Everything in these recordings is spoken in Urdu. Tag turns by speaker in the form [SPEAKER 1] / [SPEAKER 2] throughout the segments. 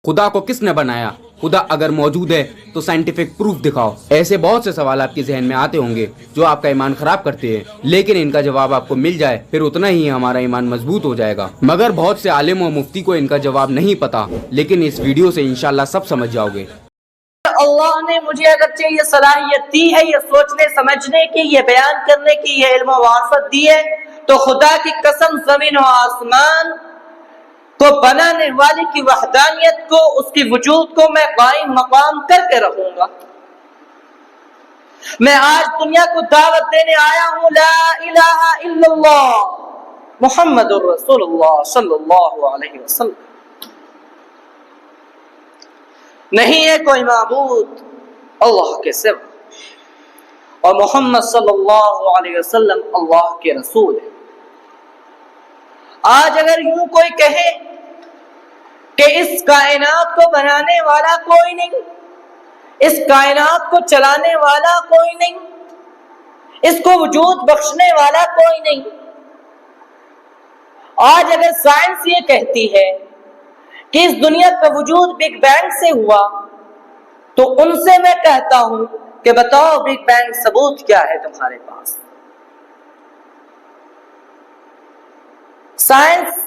[SPEAKER 1] خدا کو کس نے بنایا؟ خدا اگر موجود ہے تو سائنٹیفک پروف دکھاؤ۔ ایسے بہت سے سوال آپ کے ذہن میں آتے ہوں گے جو آپ کا ایمان خراب کرتے ہیں، لیکن ان کا جواب آپ کو مل جائے پھر اتنا ہی ہمارا ایمان مضبوط ہو جائے گا۔ مگر بہت سے عالم و مفتی کو ان کا جواب نہیں پتا، لیکن اس ویڈیو سے انشاءاللہ سب سمجھ جاؤ گے۔
[SPEAKER 2] اللہ نے مجھے اگرچہ یہ صلاحیت دی ہے، یہ سوچنے سمجھنے کی، یہ بیان کرنے کی، یہ علم و معرفت دی ہے، تو خدا کی قسم زمین و آسمان کو بنانے والے کی وحدانیت کو، اس کی وجود کو میں قائم مقام کر کے رہوں گا۔ میں آج دنیا کو دعوت دینے آیا ہوں، لا الہ الا اللہ محمد الرسول اللہ صلی اللہ علیہ وسلم۔ نہیں ہے کوئی معبود اللہ کے سوا، اور محمد صلی اللہ علیہ وسلم اللہ کے رسول ہے۔ آج اگر یوں کوئی کہے کہ اس کائنات کو بنانے والا کوئی نہیں، اس کائنات کو چلانے والا کوئی نہیں، اس کو وجود بخشنے والا کوئی نہیں، آج اگر سائنس یہ کہتی ہے کہ اس دنیا کا وجود بگ بینگ سے ہوا، تو ان سے میں کہتا ہوں کہ بتاؤ بگ بینگ ثبوت کیا ہے تمہارے پاس؟ سائنس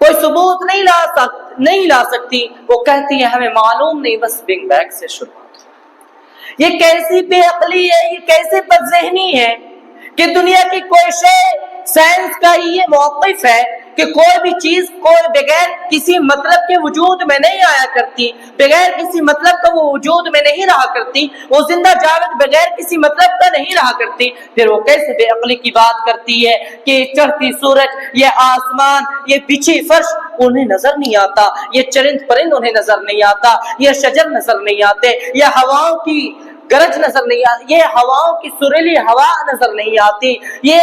[SPEAKER 2] کوئی ثبوت نہیں لا سکتی، وہ کہتی ہے ہمیں معلوم نہیں، بس بگ بینگ سے شروعات ہوئی۔ یہ کیسی بے عقلی ہے، یہ کیسے بد ذہنی ہے کہ دنیا کی کوئی شے، سائنس کا یہ موقف ہے کہ کوئی بھی چیز کوئی بغیر کسی مطلب کے وجود میں نہیں آیا کرتی، بغیر کسی مطلب کا وہ وجود میں نہیں رہا کرتی، وہ زندہ جاوید بغیر کسی مطلب کا نہیں رہا کرتی۔ پھر وہ کیسے بے عقلی کی بات کرتی ہے کہ یہ چڑھتی سورج، یہ آسمان، یہ بچھی فرش انہیں نظر نہیں آتا، یہ چرند پرند انہیں نظر نہیں آتا، یہ شجر نظر نہیں آتے، یہ ہواؤں کی گرج نظر نہیں آتی، یہ ہواؤں کی سریلی ہوا نظر نہیں آتی، یہ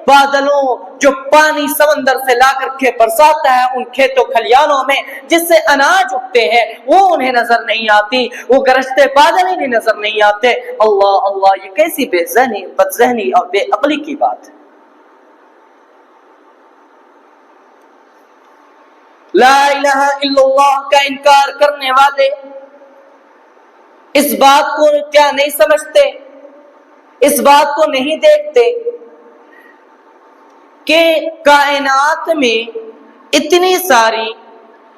[SPEAKER 2] بادلوں جو پانی سمندر سے لا کر کے برساتا ہے ان کھیتوں کھلیانوں میں جس سے اناج اگتے ہیں، وہ انہیں نظر نہیں آتی، وہ گرجتے بادل انہیں نظر نہیں آتے۔ اللہ اللہ، یہ کیسی بے ذہنی، بد ذہنی اور بے عقلی کی بات ہے۔ لا الہ الا اللہ کا انکار کرنے والے اس بات کو کیا نہیں سمجھتے، اس بات کو نہیں دیکھتے کہ کائنات میں اتنی ساری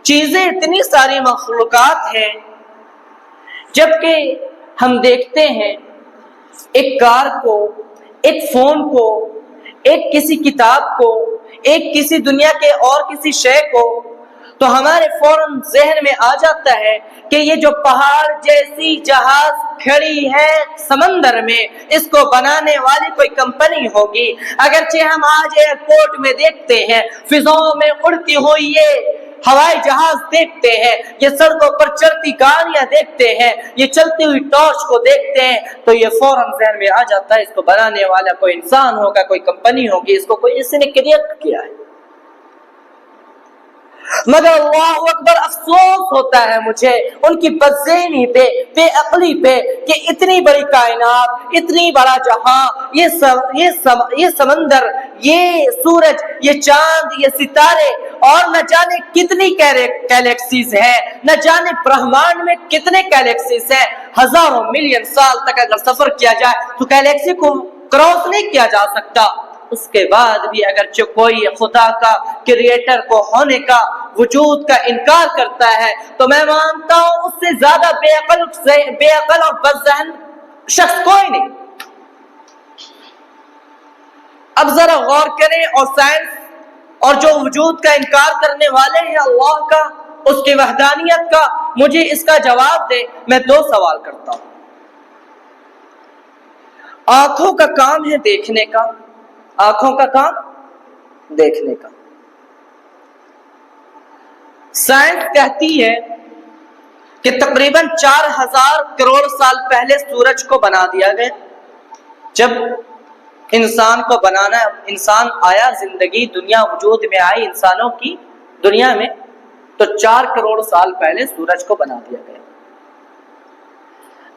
[SPEAKER 2] چیزیں، اتنی ساری مخلوقات ہیں، جبکہ ہم دیکھتے ہیں ایک کار کو، ایک فون کو، ایک کسی کتاب کو، ایک کسی دنیا کے اور کسی شے کو، تو ہمارے فوراً ذہن میں آ جاتا ہے کہ یہ جو پہاڑ جیسی جہاز کھڑی ہے سمندر میں، اس کو بنانے والی کوئی کمپنی ہوگی۔ اگرچہ ہم آج ایئرپورٹ میں دیکھتے ہیں، فضاؤں میں اڑتی ہوئی یہ ہوائی جہاز دیکھتے ہیں، یہ سڑکوں پر چلتی گاڑیاں دیکھتے ہیں، یہ چلتی ہوئی ٹارچ کو دیکھتے ہیں، تو یہ فوراً ذہن میں آ جاتا ہے اس کو بنانے والا کوئی انسان ہوگا، کوئی کمپنی ہوگی، اس کو کوئی اس نے کریٹ کیا ہے۔ مگر اللہ اکبر، افسوس ہوتا ہے مجھے ان کی بد ذہنی پہ، بے عقلی پہ، کہ اتنی بڑی کائنات، اتنی بڑا جہاں، یہ سمندر، یہ سورج، یہ چاند، یہ ستارے، اور نہ جانے کتنی گیلیکسیز ہیں، نہ جانے برہمانڈ میں کتنے گیلیکسیز ہیں، ہزاروں ملین سال تک اگر سفر کیا جائے تو گیلیکسی کو کراس نہیں کیا جا سکتا۔ اس کے بعد بھی اگرچہ کوئی خدا کا، کریٹر کو ہونے کا، وجود کا انکار کرتا ہے، تو میں مانتا ہوں اس سے زیادہ بے عقل اور بد ذہن شخص کوئی نہیں۔ اب ذرا غور کریں اور سائنس اور جو وجود کا انکار کرنے والے ہیں اللہ کا، اس کی وحدانیت کا، مجھے اس کا جواب دے۔ میں دو سوال کرتا ہوں۔ آنکھوں کا کام ہے دیکھنے کا، آنکھوں کا کام دیکھنے کا۔ سائنس کہتی ہے کہ تقریباً 4000 کروڑ سال پہلے سورج کو بنا دیا گیا۔ جب انسان کو بنانا، انسان آیا، زندگی دنیا وجود میں آئی انسانوں کی دنیا میں، تو 4 کروڑ سال پہلے سورج کو بنا دیا گیا۔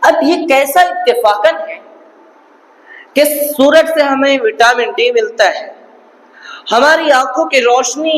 [SPEAKER 2] اب یہ کیسا اتفاقاً ہے کہ سورج سے ہمیں وٹامن ڈی ملتا ہے، ہماری آنکھوں کی روشنی